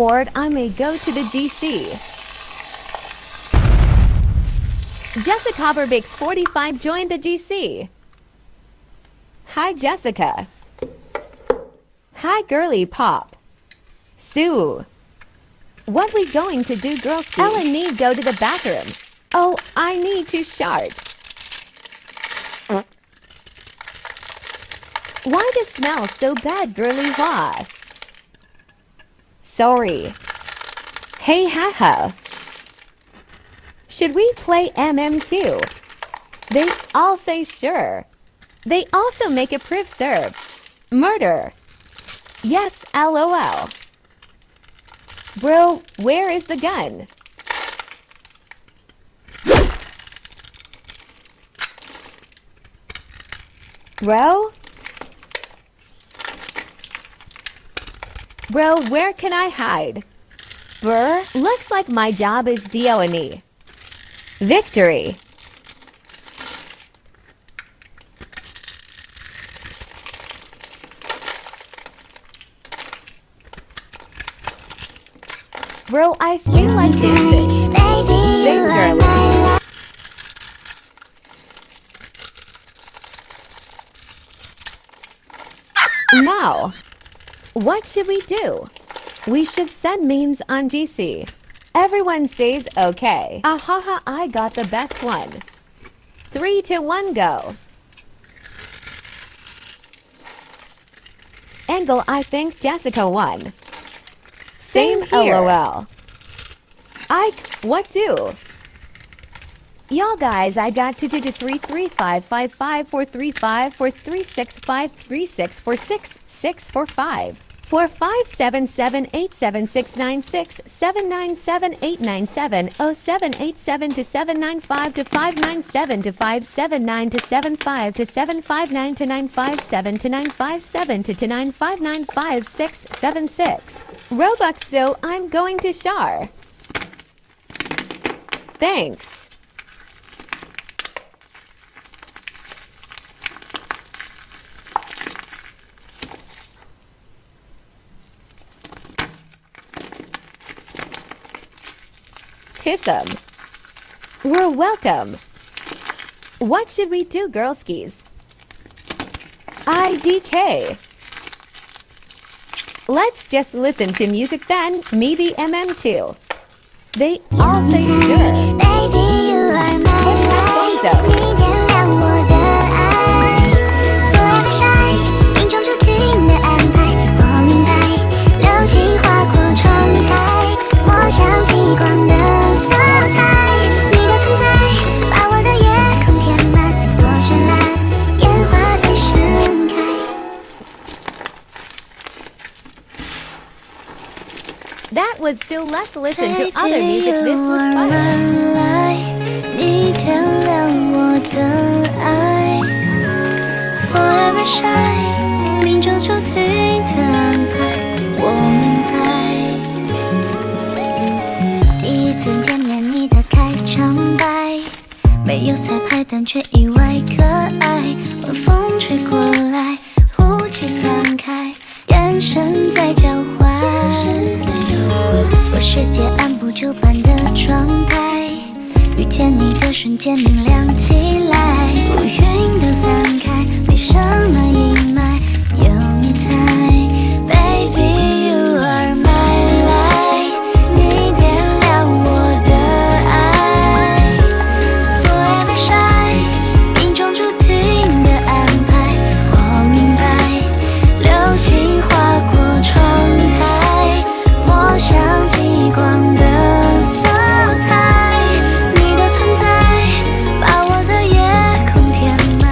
bored, I may go to the GC. Jessica Barbie 45 joined the GC. Hi, Jessica. Hi, girly pop. Sue. What we going to do, girls? Ellen need go to the bathroom. Oh, I need to shart. Why the smell so bad, girly? Why? Sorry. Hey, haha. Should we play MM2? They all say sure. They also make a proof serve. Murder. Yes, LOL. Bro, where is the gun? Bro? Bro, where can I hide? Brr, looks like my job is D.O.N.E. Victory. Bro, I feel like dancing. Sing, girly. Now, what should we do? We should send memes on GC. Everyone says okay. Ahaha, I got the best one. 3, 2, 1, go. Angle, I think Jessica won. Same here. LOL. What do? Y'all guys, I got 2 2 2 3 3 5 5 5 4 3 5 4 3 6 5 3 6 4 6 6 4 5 4 5 7 7 8 7 6 9 6 7 9 7 8 9 7 0 7 8 7 to 7 9 5 to 5 9 7 to 5 7 9 to 7 5 to 7 5 9 to 9 5 7 to 9 5 7 to 9 5 9 5 6 7 6. Robux, so I'm going to Shar. Thanks. Tissum. We're welcome. What should we do, girlskis? IDK. Let's just listen to music then, maybe MM2. They all say sure. Baby, you are my life. Forever shine, 命中注定的安排。我明白，流星划过窗台，抹上极光的色彩。你的存在，把我的夜空填满，多绚烂，烟花在盛开。That was so. Let's listen to other music. This was fun. 你点亮我的爱 Forever shine 命中注定的安排我明白第一次见面你的开场白没有彩排但却意外可爱晚风吹过来雾气散开眼神在交换我世界按部就班的状态遇见你的瞬间明亮起来乌云都散开没什么阴霾有你在 Baby you are my light 你点亮我的爱 Forever shine 命中注定的安排我明白流星划过窗台抹上极光的色彩你的存在把我的夜空填满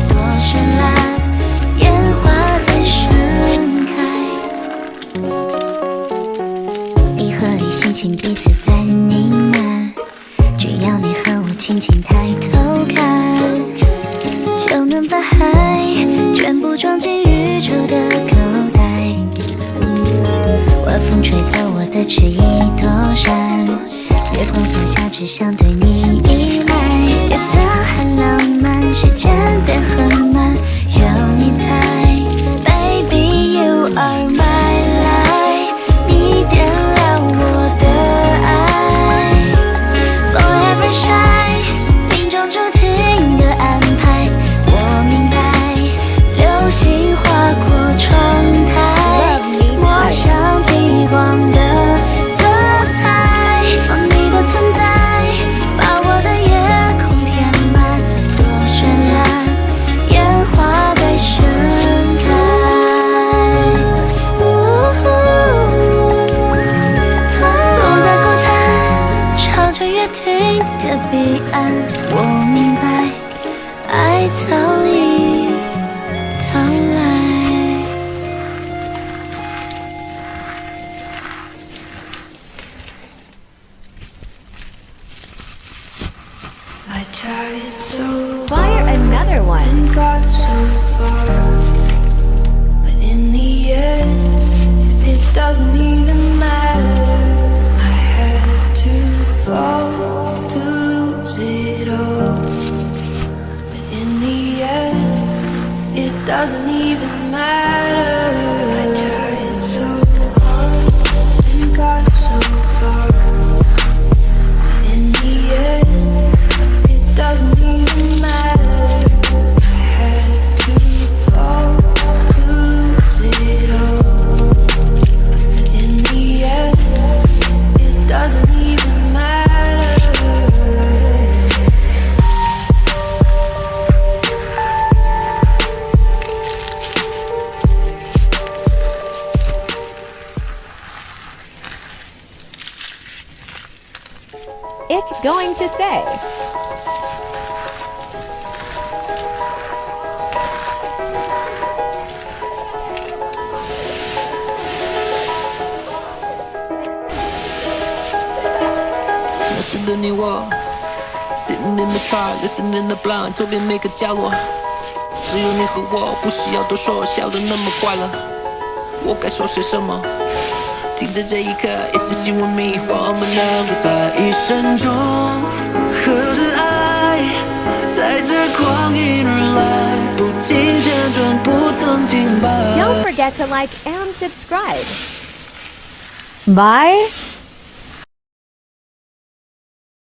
多绚烂烟花在盛开你和理性情彼此在呢喃只要你和我轻轻抬头看就能把海全部装进宇宙的口袋晚风吹走我的迟疑躲闪月光洒下只想对你依赖夜色很浪漫时间变很慢有你在 Baby you are my light 你点亮 doesn't even matter. I tried so hard and got so far. In the end, it doesn't even matter. I had to fall to lose it all. In the end, it doesn't even matter. It's going to say. Sitting in the car, listening to blind， 周边每个角落，只有你和我，不需要多说，笑得那么快乐。我该说些什么？停在这一刻，也是希望你我们两个在一生中合着爱，在这旷野而来，不停辗转，不曾停摆。 Don't forget to like and subscribe. Bye.